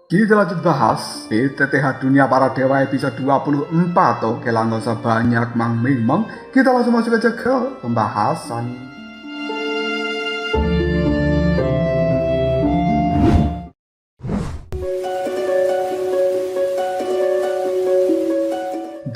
Kita lanjut bahas PTTH Dunia Para Dewa episode 24. Oke, lah nggak usah banyak mang-ming-mang. Kita langsung masuk aja ke pembahasan.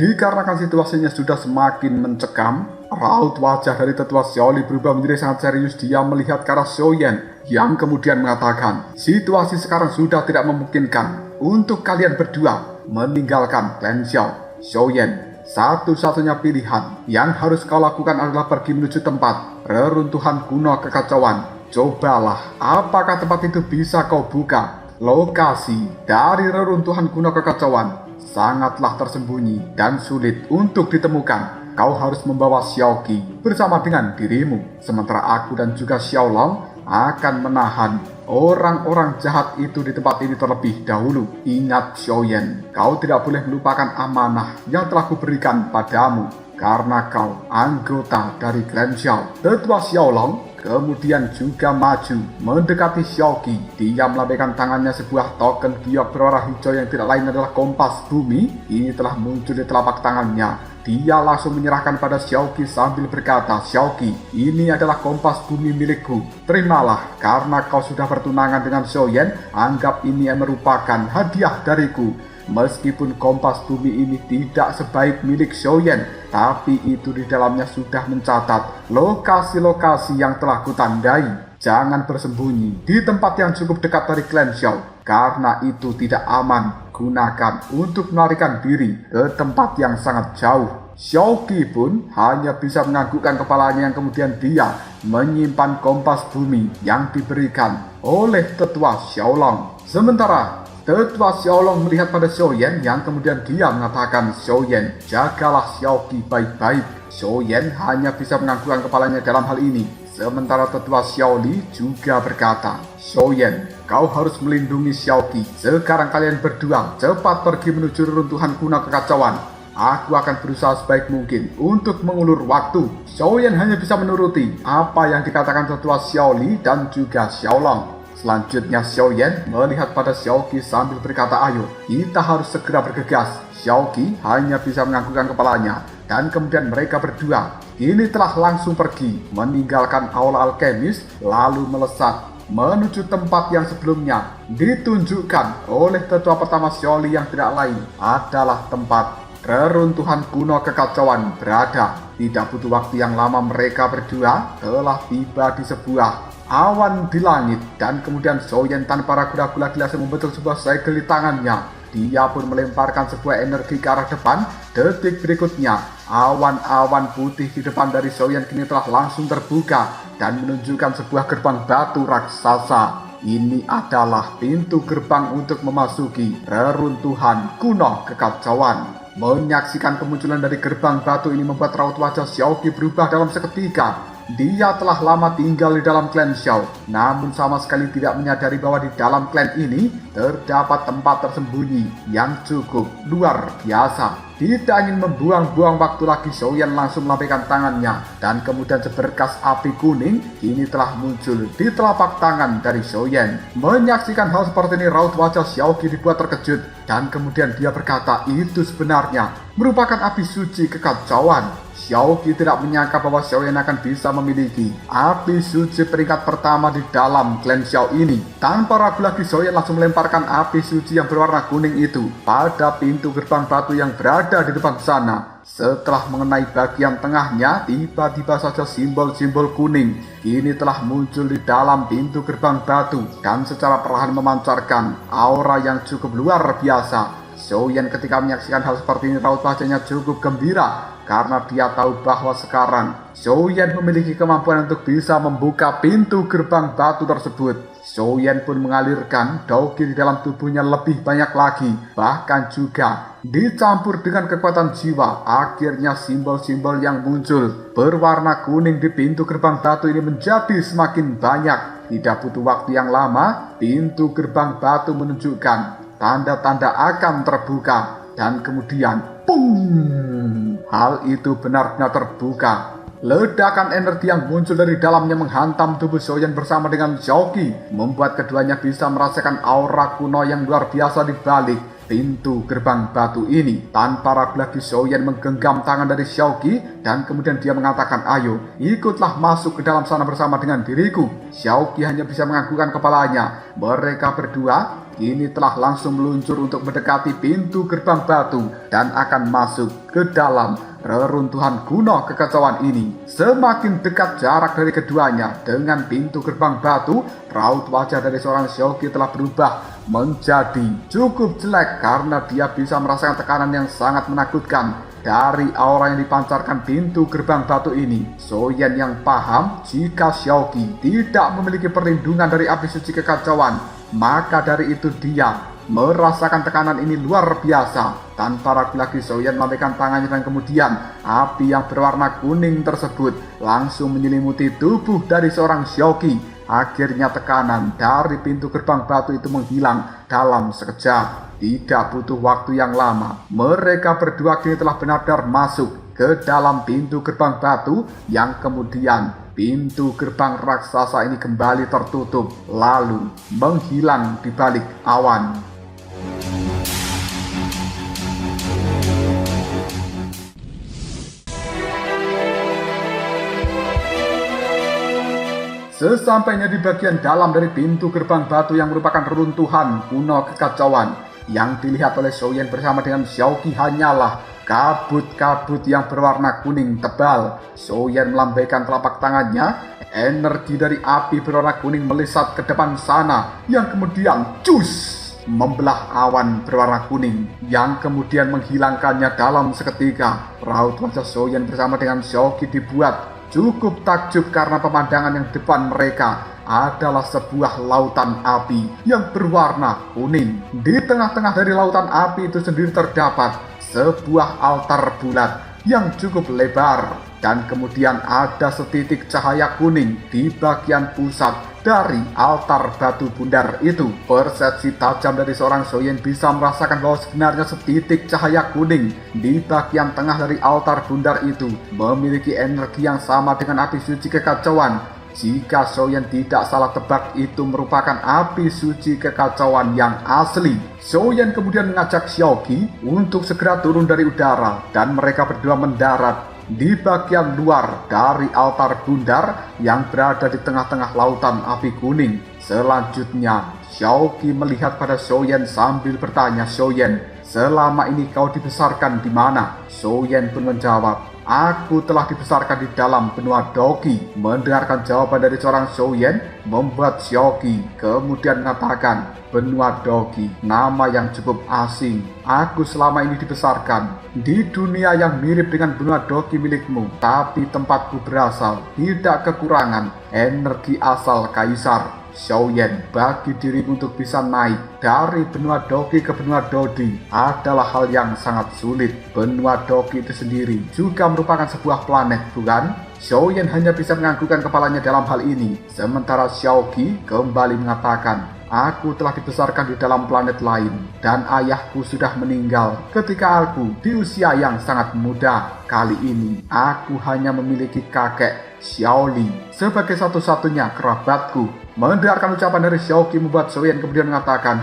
Dikarenakan situasinya sudah semakin mencekam, raut wajah dari tetua Xiaoli berubah menjadi sangat serius. Dia melihat ke arah Xiaoyan yang kemudian mengatakan, situasi sekarang sudah tidak memungkinkan untuk kalian berdua meninggalkan klan Xiao. Xiaoyan, satu-satunya pilihan yang harus kau lakukan adalah pergi menuju tempat reruntuhan kuno kekacauan. Cobalah, apakah tempat itu bisa kau buka? Lokasi dari reruntuhan kuno kekacauan sangatlah tersembunyi dan sulit untuk ditemukan. Kau harus membawa Xiaoqi bersama dengan dirimu. Sementara aku dan juga Xiaolong akan menahan orang-orang jahat itu di tempat ini terlebih dahulu. Ingat Xiaoyan, kau tidak boleh melupakan amanah yang telah kuberikan padamu. Karena kau anggota dari klan Xiao. Tetua Xiaolong kemudian juga maju mendekati Xiaoqi. Dia melambaikan tangannya, sebuah token giok berwarna hijau yang tidak lain adalah kompas bumi. Ini telah muncul di telapak tangannya. Dia langsung menyerahkan pada Xiaoqi sambil berkata, Xiaoqi, ini adalah kompas bumi milikku. Terimalah, karena kau sudah bertunangan dengan Xiaoyan. Anggap ini merupakan hadiah dariku. Meskipun kompas bumi ini tidak sebaik milik Xiaoyan, tapi itu di dalamnya sudah mencatat lokasi-lokasi yang telah kutandai. Jangan bersembunyi di tempat yang cukup dekat dari klan Xiao, karena itu tidak aman. Gunakan untuk melarikan diri ke tempat yang sangat jauh. Xiaoqi pun hanya bisa menganggukkan kepalanya, yang kemudian dia menyimpan kompas bumi yang diberikan oleh tetua Xiaolong. Sementara Tetua Xiaolong melihat pada Xiaoyan, yang kemudian dia mengatakan, Xiaoyan, jagalah Xiaoqi baik-baik. Xiaoyan hanya bisa menganggukkan kepalanya dalam hal ini. Sementara tetua Xiaoli juga berkata, Xiaoyan, kau harus melindungi Xiaoqi. Sekarang kalian berdua cepat pergi menuju reruntuhan kuno kekacauan. Aku akan berusaha sebaik mungkin untuk mengulur waktu. Xiaoyan hanya bisa menuruti apa yang dikatakan tetua Xiaoli dan juga Xiaolong. Selanjutnya Xiaoyan melihat pada Xiaoqi sambil berkata, ayo, kita harus segera bergegas. Xiaoqi hanya bisa menganggukkan kepalanya, dan kemudian mereka berdua ini telah langsung pergi meninggalkan aula alkemis, lalu melesat menuju tempat yang sebelumnya ditunjukkan oleh tetua pertama Xiaoli, yang tidak lain adalah tempat reruntuhan kuno kekacauan berada. Tidak butuh waktu yang lama, mereka berdua telah tiba di sebuah awan di langit, dan kemudian Xiaoyan tanpa ragu-ragu lagi langsung membentuk sebuah segel di tangannya. Dia pun melemparkan sebuah energi ke arah depan. Detik berikutnya, awan-awan putih di depan dari Xiaoyan kini telah langsung terbuka dan menunjukkan sebuah gerbang batu raksasa. Ini adalah pintu gerbang untuk memasuki reruntuhan kuno kekacauan. Menyaksikan kemunculan dari gerbang batu ini membuat raut wajah Xiaoqi berubah dalam seketika. Dia telah lama tinggal di dalam klan Xiao, namun sama sekali tidak menyadari bahwa di dalam klan ini terdapat tempat tersembunyi yang cukup luar biasa. Tidak ingin membuang-buang waktu lagi, Xiaoyan langsung melambaikan tangannya, dan kemudian seberkas api kuning kini telah muncul di telapak tangan dari Xiaoyan. Menyaksikan hal seperti ini, raut wajah Xiaoqi dibuat terkejut, dan kemudian dia berkata, itu sebenarnya merupakan api suci kekacauan. Xiaoqi tidak menyangka bahwa Xiaoyan akan bisa memiliki api suci peringkat pertama di dalam klan Xiao ini. Tanpa ragu lagi, Xiaoyan langsung melemparkan api suci yang berwarna kuning itu pada pintu gerbang batu yang berada di depan sana. Setelah mengenai bagian tengahnya, tiba-tiba saja simbol-simbol kuning ini telah muncul di dalam pintu gerbang batu dan secara perlahan memancarkan aura yang cukup luar biasa. Xiaoyan ketika menyaksikan hal seperti ini, raut wajahnya cukup gembira karena dia tahu bahwa sekarang Xiaoyan memiliki kemampuan untuk bisa membuka pintu gerbang batu tersebut. Xiaoyan pun mengalirkan Daoqi di dalam tubuhnya lebih banyak lagi, bahkan juga dicampur dengan kekuatan jiwa. Akhirnya simbol-simbol yang muncul berwarna kuning di pintu gerbang batu ini menjadi semakin banyak. Tidak butuh waktu yang lama, pintu gerbang batu menunjukkan tanda-tanda akan terbuka, dan kemudian pung, hal itu benar-benar terbuka. Ledakan energi yang muncul dari dalamnya menghantam tubuh Xiaoyan bersama dengan Xiaoqi, membuat keduanya bisa merasakan aura kuno yang luar biasa di balik pintu gerbang batu ini. Tanpa ragu lagi Xiaoyan menggenggam tangan dari Xiaoqi dan kemudian dia mengatakan, "Ayo, ikutlah masuk ke dalam sana bersama dengan diriku." Xiaoqi hanya bisa menganggukkan kepalanya. Mereka berdua kini telah langsung meluncur untuk mendekati pintu gerbang batu dan akan masuk ke dalam reruntuhan kuno kekacauan ini. Semakin dekat jarak dari keduanya dengan pintu gerbang batu, raut wajah dari seorang Xiaoqi telah berubah menjadi cukup jelek karena dia bisa merasakan tekanan yang sangat menakutkan dari aura yang dipancarkan pintu gerbang batu ini. Xiaoyan yang paham jika Xiaoqi tidak memiliki perlindungan dari api suci kekacauan, maka dari itu dia merasakan tekanan ini luar biasa. Tanpa ragu lagi Xiaoyan melambaikan tangannya dan kemudian api yang berwarna kuning tersebut langsung menyelimuti tubuh dari seorang Xiaoqi. Akhirnya tekanan dari pintu gerbang batu itu menghilang dalam sekejap. Tidak butuh waktu yang lama, mereka berdua kini telah benar-benar masuk ke dalam pintu gerbang batu yang kemudian pintu gerbang raksasa ini kembali tertutup lalu menghilang di balik awan. Sesampainya di bagian dalam dari pintu gerbang batu yang merupakan reruntuhan kuno kekacauan, yang dilihat oleh Xiaoyan bersama dengan Xiaoqi hanyalah kabut-kabut yang berwarna kuning tebal. Xiaoyan melambaikan telapak tangannya, energi dari api berwarna kuning melesat ke depan sana, yang kemudian cus membelah awan berwarna kuning, yang kemudian menghilangkannya dalam seketika. Raut wajah Xiaoyan bersama dengan Xiaoqi dibuat cukup takjub karena pemandangan yang depan mereka adalah sebuah lautan api yang berwarna kuning. Di tengah-tengah dari lautan api itu sendiri terdapat sebuah altar bulat yang cukup lebar, dan kemudian ada setitik cahaya kuning di bagian pusat dari altar batu bundar itu. Persepsi tajam dari seorang Xiaoyan bisa merasakan bahwa sebenarnya setitik cahaya kuning di bagian tengah dari altar bundar itu memiliki energi yang sama dengan api suci kekacauan. Jika Xiaoyan tidak salah tebak, itu merupakan api suci kekacauan yang asli. Xiaoyan kemudian mengajak Xiaoqi untuk segera turun dari udara dan mereka berdua mendarat di bagian luar dari altar bundar yang berada di tengah-tengah lautan api kuning. Selanjutnya, Xiaoqi melihat pada Xiaoyan sambil bertanya, "Xiaoyan, selama ini kau dibesarkan di mana?" Xiaoyan pun menjawab, "Aku telah dibesarkan di dalam benua Doqi." Mendengarkan jawaban dari seorang Xiaoyan membuat Xiaoqi kemudian mengatakan, "Benua Doqi, nama yang cukup asing. Aku selama ini dibesarkan di dunia yang mirip dengan benua Doqi milikmu, tapi tempatku berasal tidak kekurangan energi asal kaisar. Xiaoyan, bagi dirimu untuk bisa naik dari benua Doqi ke benua Dodi adalah hal yang sangat sulit. Benua Doqi itu sendiri juga merupakan sebuah planet, bukan?" Xiaoyan hanya bisa menganggukkan kepalanya dalam hal ini, sementara Xiaoqi kembali mengatakan, "Aku telah dibesarkan di dalam planet lain dan ayahku sudah meninggal ketika aku di usia yang sangat muda. Kali ini aku hanya memiliki kakek Xiaoli sebagai satu-satunya kerabatku." Mendengarkan ucapan dari Xiaoqi membuat Xiaoyan kemudian mengatakan,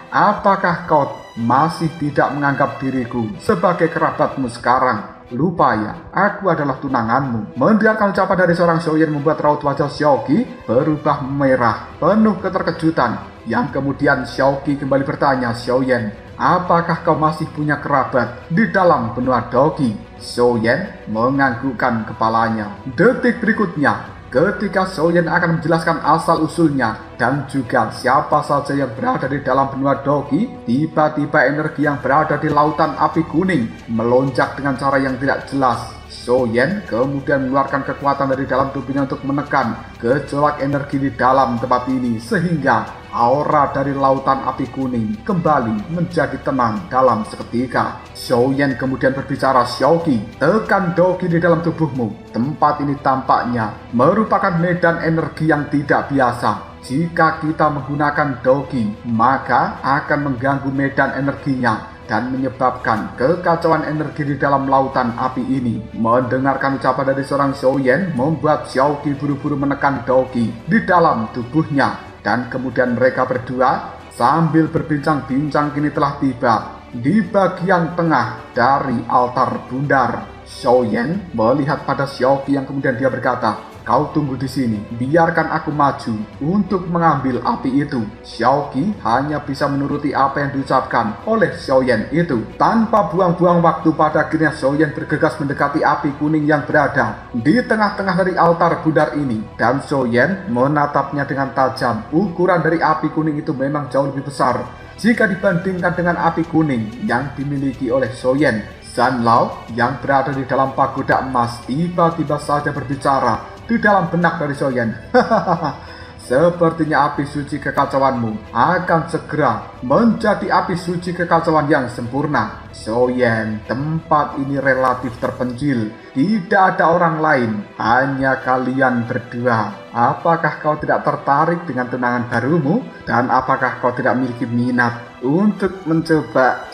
"Apakah kau masih tidak menganggap diriku sebagai kerabatmu sekarang? Lupa ya, aku adalah tunanganmu." Mendengarkan ucapan dari seorang Xiaoyan membuat raut wajah Xiaoqi berubah merah, penuh keterkejutan. Yang kemudian Xiaoqi kembali bertanya, "Xiaoyan, apakah kau masih punya kerabat di dalam benua Doqi?" Xiaoyan menganggukkan kepalanya. Detik berikutnya, ketika Xiaoyan akan menjelaskan asal-usulnya dan juga siapa saja yang berada di dalam benua Doqi, tiba-tiba energi yang berada di lautan api kuning melonjak dengan cara yang tidak jelas. Xiaoyan kemudian mengeluarkan kekuatan dari dalam tubuhnya untuk menekan gejolak energi di dalam tempat ini, sehingga aura dari lautan api kuning kembali menjadi tenang dalam seketika. Xiaoyan kemudian berbicara, "Xiaoqi, tekan Doqi di dalam tubuhmu. Tempat ini tampaknya merupakan medan energi yang tidak biasa. Jika kita menggunakan Doqi, maka akan mengganggu medan energinya dan menyebabkan kekacauan energi di dalam lautan api ini. Mendengarkan ucapan dari seorang Xiaoyan membuat Xiaoqi buru-buru menekan Daoqi di dalam tubuhnya, dan kemudian mereka berdua sambil berbincang-bincang kini telah tiba di bagian tengah dari altar bundar. Xiaoyan melihat pada Xiaoqi yang kemudian dia berkata, "Kau tunggu di sini, biarkan aku maju untuk mengambil api itu." Xiaoqi hanya bisa menuruti apa yang diucapkan oleh Xiaoyan itu. Tanpa buang-buang waktu, pada akhirnya Xiaoyan bergegas mendekati api kuning yang berada di tengah-tengah dari altar bundar ini. Dan Xiaoyan menatapnya dengan tajam. Ukuran dari api kuning itu memang jauh lebih besar jika dibandingkan dengan api kuning yang dimiliki oleh Xiaoyan. Zanlao yang berada di dalam pagoda emas tiba-tiba saja berbicara di dalam benak dari Xiaoyan. "Sepertinya api suci kekacauanmu akan segera menjadi api suci kekacauan yang sempurna. Xiaoyan, tempat ini relatif terpencil. Tidak ada orang lain, hanya kalian berdua. Apakah kau tidak tertarik dengan tunangan barumu? Dan apakah kau tidak memiliki minat untuk mencoba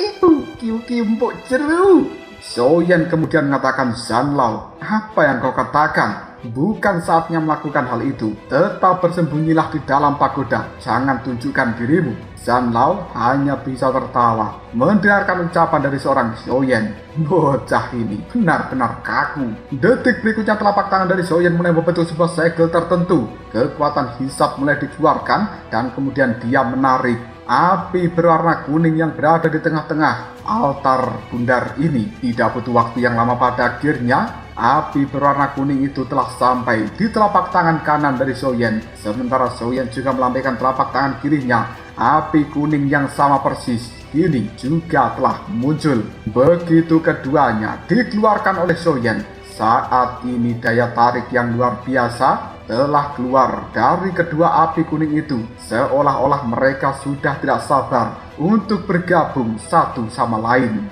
Kyuki empuk jeruk?" Xiaoyan kemudian mengatakan, "Zanlao, apa yang kau katakan? Bukan saatnya melakukan hal itu. Tetap bersembunyilah di dalam pagoda. Jangan tunjukkan dirimu." Zanlao hanya bisa tertawa mendengarkan ucapan dari seorang Xiaoyan. Bocah ini benar-benar kaku. Detik berikutnya telapak tangan dari Xiaoyan mulai membentuk sebuah segel tertentu. Kekuatan hisap mulai dikeluarkan dan kemudian dia menarik api berwarna kuning yang berada di tengah-tengah altar bundar ini. Tidak butuh waktu yang lama, pada akhirnya api berwarna kuning itu telah sampai di telapak tangan kanan dari Xiaoyan. Sementara Xiaoyan juga melambaikan telapak tangan kirinya. Api kuning yang sama persis ini juga telah muncul. Begitu keduanya dikeluarkan oleh Xiaoyan, saat ini daya tarik yang luar biasa telah keluar dari kedua api kuning itu, seolah-olah mereka sudah tidak sabar untuk bergabung satu sama lain.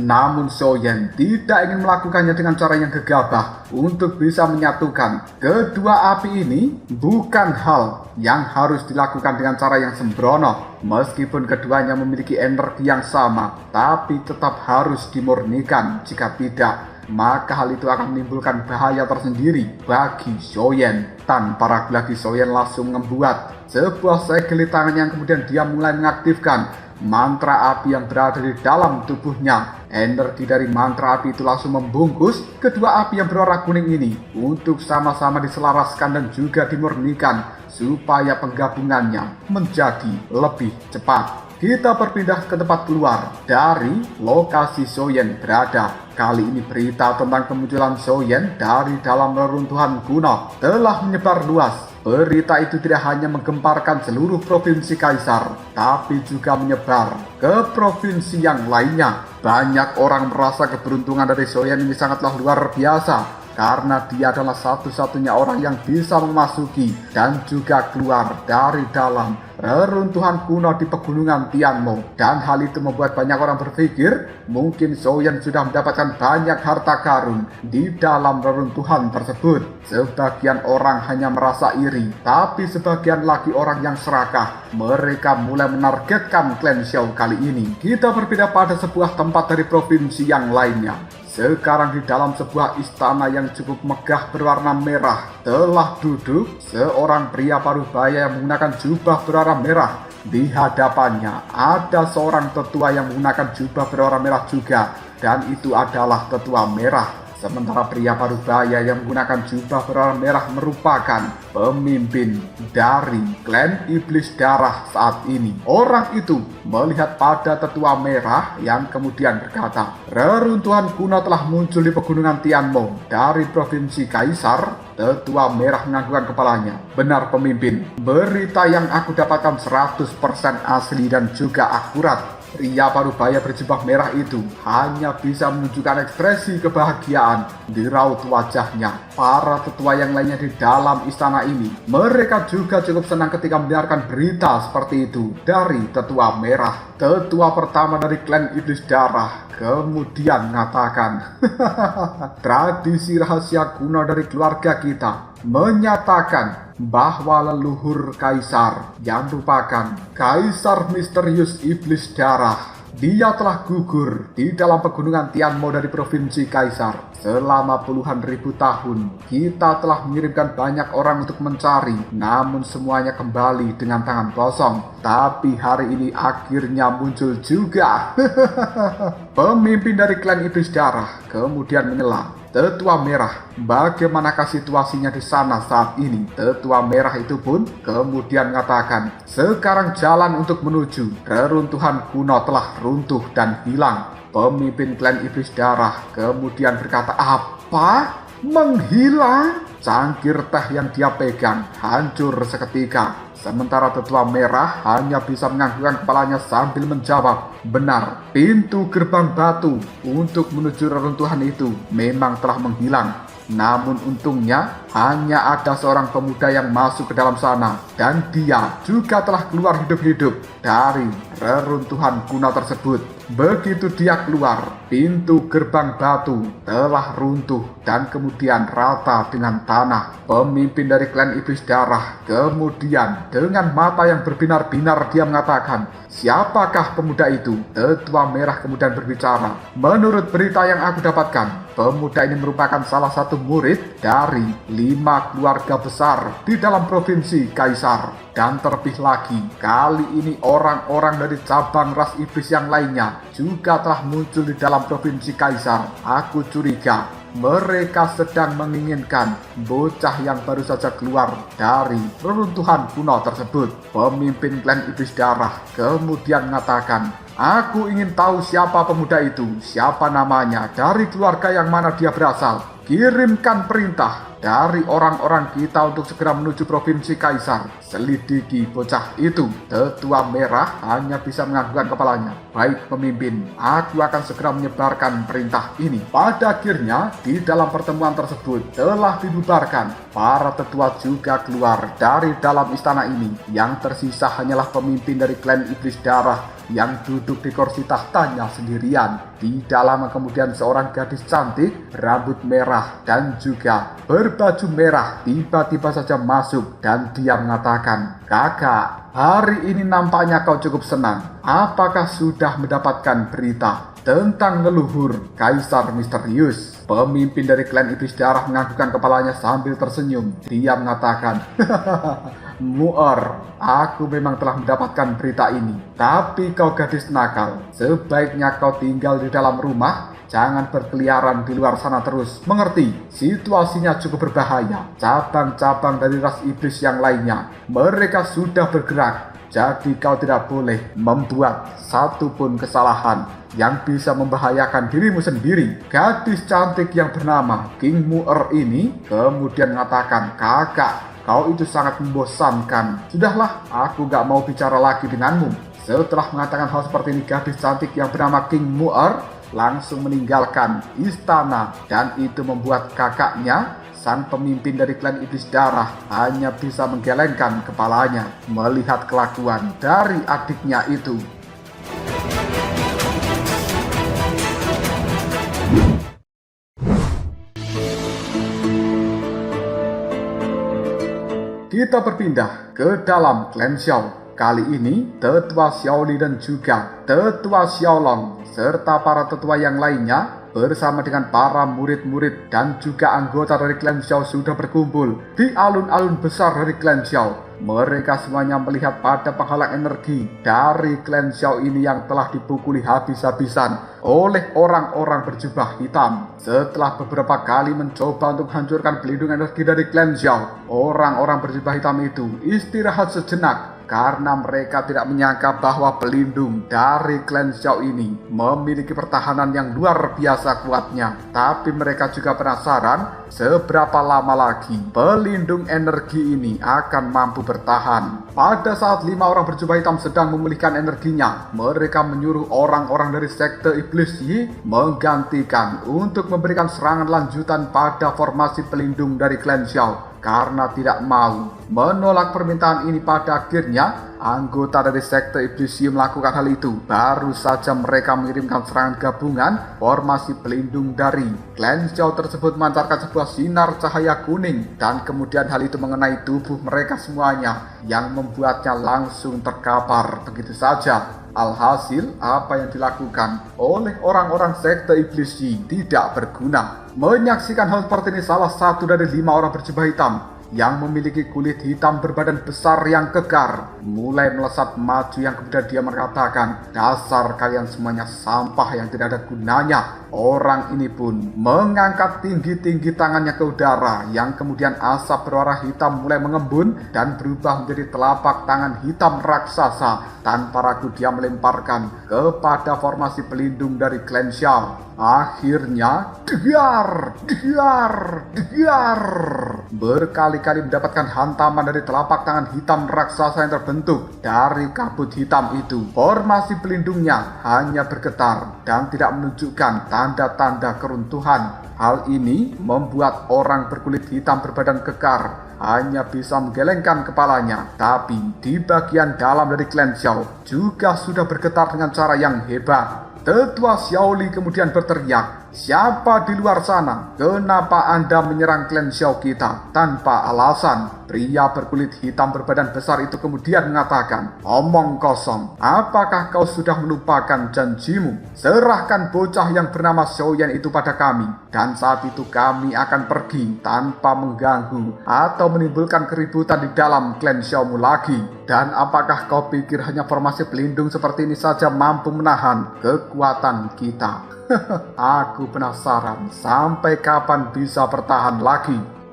Namun Xiaoyan tidak ingin melakukannya dengan cara yang gegabah. Untuk bisa menyatukan kedua api ini bukan hal yang harus dilakukan dengan cara yang sembrono. Meskipun keduanya memiliki energi yang sama, tapi tetap harus dimurnikan. Jika tidak, maka hal itu akan menimbulkan bahaya tersendiri bagi Xiaoyan. Tanpa ragu lagi, Xiaoyan langsung membuat sebuah segel di tangannya yang kemudian dia mulai mengaktifkan mantra api yang berada di dalam tubuhnya. Energi dari mantra api itu langsung membungkus kedua api yang berwarna kuning ini untuk sama-sama diselaraskan dan juga dimurnikan supaya penggabungannya menjadi lebih cepat. Kita berpindah ke tempat keluar dari lokasi Xiaoyan berada. Kali ini berita tentang kemunculan Xiaoyan dari dalam reruntuhan kuno telah menyebar luas. Berita itu tidak hanya menggemparkan seluruh provinsi Kaisar, tapi juga menyebar ke provinsi yang lainnya. Banyak orang merasa keberuntungan dari Xiaoyan ini sangatlah luar biasa, karena dia adalah satu-satunya orang yang bisa memasuki dan juga keluar dari dalam reruntuhan kuno di pegunungan Tianmo. Dan hal itu membuat banyak orang berpikir mungkin Xiaoyan sudah mendapatkan banyak harta karun di dalam reruntuhan tersebut. Sebagian orang hanya merasa iri, tapi sebagian lagi orang yang serakah. Mereka mulai menargetkan klan Xiao kali ini. Kita berbeda pada sebuah tempat dari provinsi yang lainnya. Sekarang di dalam sebuah istana yang cukup megah berwarna merah telah duduk seorang pria parubaya yang menggunakan jubah berwarna merah. Di hadapannya ada seorang tetua yang menggunakan jubah berwarna merah juga, dan itu adalah tetua merah. Sementara pria parubaya yang menggunakan jubah berwarna merah merupakan pemimpin dari klan iblis darah saat ini. Orang itu melihat pada tetua merah yang kemudian berkata, "Reruntuhan kuno telah muncul di pegunungan Tianmo dari provinsi Kaisar." Tetua merah menganggukkan kepalanya. "Benar pemimpin, berita yang aku dapatkan 100% asli dan juga akurat. Pria parubaya berjubah merah itu hanya bisa menunjukkan ekspresi kebahagiaan di raut wajahnya. Para tetua yang lainnya di dalam istana ini, mereka juga cukup senang ketika mendengarkan berita seperti itu dari tetua merah. Tetua pertama dari klan Iblis Darah kemudian mengatakan, tradisi rahasia kuno dari keluarga kita menyatakan bahwa leluhur Kaisar yang merupakan Kaisar misterius Iblis Darah, dia telah gugur di dalam pegunungan Tianmo dari provinsi Kaisar. Selama puluhan ribu tahun, kita telah mengirimkan banyak orang untuk mencari, namun semuanya kembali dengan tangan kosong. Tapi hari ini akhirnya muncul juga. Pemimpin dari klan Iblis Darah kemudian menyela, Tetua Merah, bagaimanakah situasinya di sana saat ini? Tetua Merah itu pun kemudian mengatakan, sekarang jalan untuk menuju reruntuhan kuno telah runtuh dan hilang. Pemimpin klan Iblis Darah kemudian berkata, apa? Menghilang? Cangkir teh yang dia pegang hancur seketika. Sementara Tetua Merah hanya bisa menganggukkan kepalanya sambil menjawab, benar, pintu gerbang batu untuk menuju reruntuhan itu memang telah menghilang. Namun untungnya hanya ada seorang pemuda yang masuk ke dalam sana, dan dia juga telah keluar hidup-hidup dari reruntuhan kuno tersebut. Begitu dia keluar, pintu gerbang batu telah runtuh dan kemudian rata dengan tanah. Pemimpin dari klan Iblis Darah kemudian dengan mata yang berbinar-binar dia mengatakan, siapakah pemuda itu? Tetua Merah kemudian berbicara, menurut berita yang aku dapatkan, pemuda ini merupakan salah satu murid dari 5 keluarga besar di dalam provinsi Kaisar. Dan terlebih lagi, kali ini orang-orang dari cabang ras iblis yang lainnya juga telah muncul di dalam provinsi Kaisar. Aku curiga mereka sedang menginginkan bocah yang baru saja keluar dari reruntuhan kuno tersebut. Pemimpin klan Iblis Darah kemudian mengatakan, aku ingin tahu siapa pemuda itu, siapa namanya, dari keluarga yang mana dia berasal. Kirimkan perintah dari orang-orang kita untuk segera menuju provinsi Kaisar. Selidiki bocah itu. Tetua Merah hanya bisa menganggukkan kepalanya. Baik pemimpin, aku akan segera menyebarkan perintah ini. Pada akhirnya di dalam pertemuan tersebut telah dibubarkan. Para tetua juga keluar dari dalam istana ini. Yang tersisa hanyalah pemimpin dari klan Iblis Darah yang duduk di kursi tahtanya sendirian. Di dalam kemudian seorang gadis cantik, rambut merah dan juga berbaju merah tiba-tiba saja masuk dan dia mengatakan, kakak, hari ini nampaknya kau cukup senang. Apakah sudah mendapatkan berita tentang leluhur Kaisar misterius? Pemimpin dari klan Iblis Darah menganggukkan kepalanya sambil tersenyum. Dia mengatakan, Mu'er, aku memang telah mendapatkan berita ini. Tapi kau gadis nakal, sebaiknya kau tinggal di dalam rumah. Jangan berkeliaran di luar sana terus. Mengerti? Situasinya cukup berbahaya. Cabang-cabang dari ras iblis yang lainnya, mereka sudah bergerak. Jadi kau tidak boleh membuat satu pun kesalahan yang bisa membahayakan dirimu sendiri. Gadis cantik yang bernama King Mu'er ini kemudian mengatakan, kakak, kau itu sangat membosankan. Sudahlah, aku gak mau bicara lagi denganmu. Setelah mengatakan hal seperti ini, gadis cantik yang bernama King Mu'er langsung meninggalkan istana. Dan itu membuat kakaknya, sang pemimpin dari klan Iblis Darah, hanya bisa menggelengkan kepalanya melihat kelakuan dari adiknya itu. Kita berpindah ke dalam klan Xiao. Kali ini Tetua Xiaoli dan juga Tetua Xiaolong serta para tetua yang lainnya bersama dengan para murid-murid dan juga anggota dari klan Xiao sudah berkumpul di alun-alun besar dari klan Xiao. Mereka semuanya melihat pada penghalang energi dari klan Xiao ini yang telah dipukuli habis-habisan oleh orang-orang berjubah hitam. Setelah beberapa kali mencoba untuk menghancurkan pelindung energi dari klan Xiao, orang-orang berjubah hitam itu istirahat sejenak karena mereka tidak menyangka bahwa pelindung dari klan Xiao ini memiliki pertahanan yang luar biasa kuatnya. Tapi mereka juga penasaran seberapa lama lagi pelindung energi ini akan mampu bertahan. Pada saat 5 orang berjubah hitam sedang memulihkan energinya, mereka menyuruh orang-orang dari sekte Iblis Yi menggantikan untuk memberikan serangan lanjutan pada formasi pelindung dari klan Xiao. Karena tidak mau menolak permintaan ini, pada akhirnya anggota dari sekte Iblis Yi melakukan hal itu. Baru saja mereka mengirimkan serangan gabungan, formasi pelindung dari klan Xiao tersebut memancarkan sebuah sinar cahaya kuning, dan kemudian hal itu mengenai tubuh mereka semuanya yang membuatnya langsung terkapar begitu saja. Alhasil, apa yang dilakukan oleh orang-orang sekte Iblis Yi tidak berguna. Menyaksikan hal seperti ini, salah satu dari 5 orang berjubah hitam yang memiliki kulit hitam berbadan besar yang kekar mulai melesat maju, yang kemudian dia mengatakan, "Dasar kalian semuanya sampah yang tidak ada gunanya." Orang ini pun mengangkat tinggi-tinggi tangannya ke udara, yang kemudian asap berwarna hitam mulai mengembun dan berubah menjadi telapak tangan hitam raksasa. Tanpa ragu dia melemparkan kepada formasi pelindung dari klan Xiao. Akhirnya, degar, berkali-kali mendapatkan hantaman dari telapak tangan hitam raksasa yang terbentuk dari kabut hitam itu. Formasi pelindungnya hanya bergetar dan tidak menunjukkan tanda-tanda keruntuhan. Hal ini membuat orang berkulit hitam berbadan kekar hanya bisa menggelengkan kepalanya. Tapi di bagian dalam dari klan Xiao juga sudah bergetar dengan cara yang hebat. Tetua Xiaoli kemudian berteriak, "Siapa di luar sana? Kenapa Anda menyerang klan Xiao kita tanpa alasan?" Pria berkulit hitam berbadan besar itu kemudian mengatakan, "Omong kosong, apakah kau sudah melupakan janjimu? Serahkan bocah yang bernama Xiaoyan itu pada kami, dan saat itu kami akan pergi tanpa mengganggu atau menimbulkan keributan di dalam klan Xiaomu lagi. Dan apakah kau pikir hanya formasi pelindung seperti ini saja mampu menahan kekuatan kita?" Aku penasaran sampai kapan bisa bertahan lagi.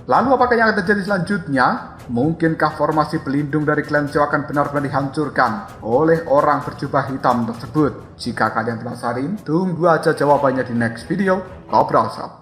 Lalu apakah yang akan terjadi selanjutnya? Mungkinkah formasi pelindung dari klan Xiao akan benar-benar dihancurkan oleh orang berjubah hitam tersebut? Jika kalian penasaran, tunggu aja jawabannya di next video. Ngobrol Sob.